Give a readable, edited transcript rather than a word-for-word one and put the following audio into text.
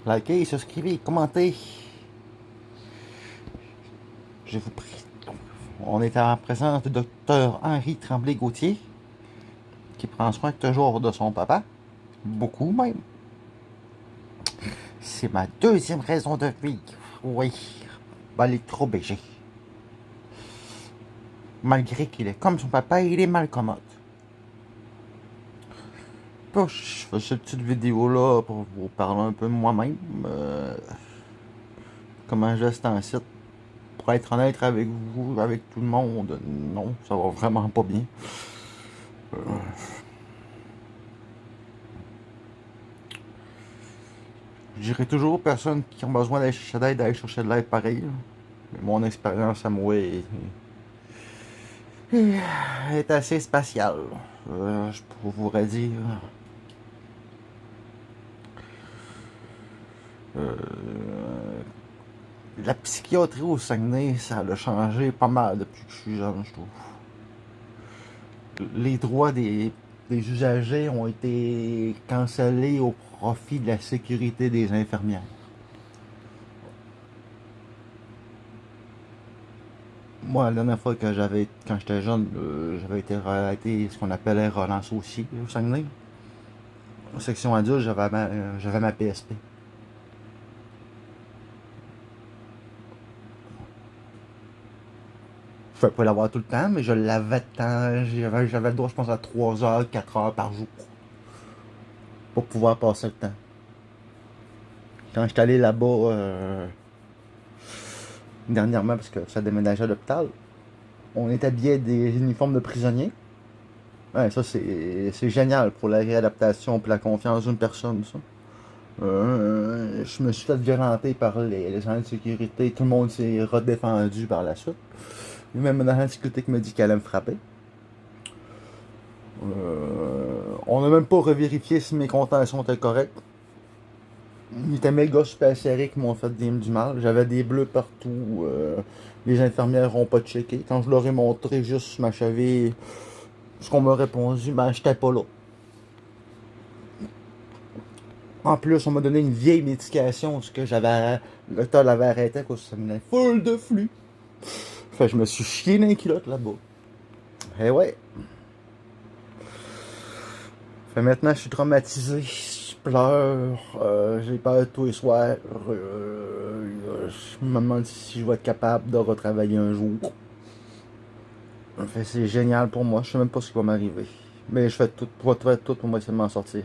Likez, souscrivez, commentez. Je vous prie. On est en présence du docteur Henri Tremblay-Gauthier, qui prend soin toujours de son papa. Beaucoup même. C'est ma deuxième raison de vivre. Oui. L'électro-BG. Malgré qu'il est comme son papa, il est mal commode. Je fais cette petite vidéo-là pour vous parler un peu de moi-même. Comment je reste en site. Pour être honnête avec vous, avec tout le monde, non, ça va vraiment pas bien. Je dirais toujours aux personnes qui ont besoin d'aller chercher de l'aide pareil. Mais mon expérience à moi est assez spatiale. Je pourrais dire. La psychiatrie au Saguenay, ça a changé pas mal depuis que je suis jeune, je trouve. Les droits des usagers ont été cancellés au profit de la sécurité des infirmières. Moi, la dernière fois que quand j'étais jeune, j'avais été arrêté ce qu'on appelait relance aussi au Saguenay. En section adulte, j'avais ma PSP. Je pouvais pas l'avoir tout le temps, mais je l'avais de temps. J'avais le droit, je pense, à 3 heures, 4 heures par jour. Pour pouvoir passer le temps. Quand j'étais allé là-bas, dernièrement, parce que ça déménageait à l'hôpital, on établait des uniformes de prisonniers. Ouais, ça, c'est génial pour la réadaptation et la confiance d'une personne, ça. Je me suis fait violenter par les agents de sécurité. Tout le monde s'est redéfendu par la suite. Même un agent de sécurité qui m'a dit qu'elle allait me frapper. On n'a même pas revérifié si mes contentions étaient correctes. Il était méga super serré qui m'ont fait du mal. J'avais des bleus partout. Les infirmières n'ont pas checké. Quand je leur ai montré juste ma cheville, ce qu'on m'a répondu, ben j'étais pas là. En plus, on m'a donné une vieille médication parce que le docteur l'avait arrêté parce que ça me donnait full de flux. Fait que je me suis chié dans les culottes là-bas. Eh ouais. Fait maintenant, je suis traumatisé. Je pleure. J'ai peur tous les soirs. Je me demande si je vais être capable de retravailler un jour. Fait c'est génial pour moi. Je sais même pas ce qui va m'arriver. Mais je fais tout pour essayer de m'en sortir.